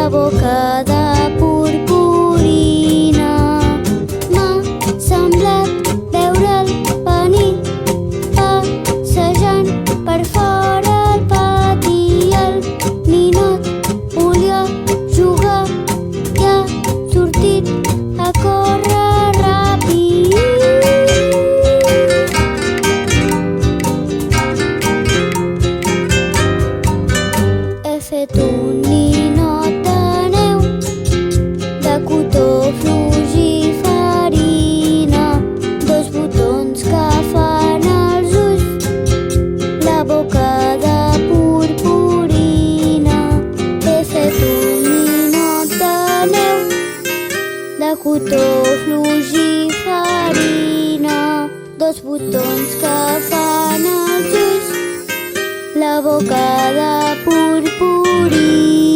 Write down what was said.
la boca de purpurina. M'ha semblat veure'l venir passejant per fora al pati. El ninot volia jugar i ha sortit a córrer ràpid. He fet un ninot de neu, de cotó fluix i farina, dos botons que fan els ulls, la boca de purpurina. He fet un ninot de neu, de cotó fluix i farina, dos botons que fan els ulls, la boca de purpurina.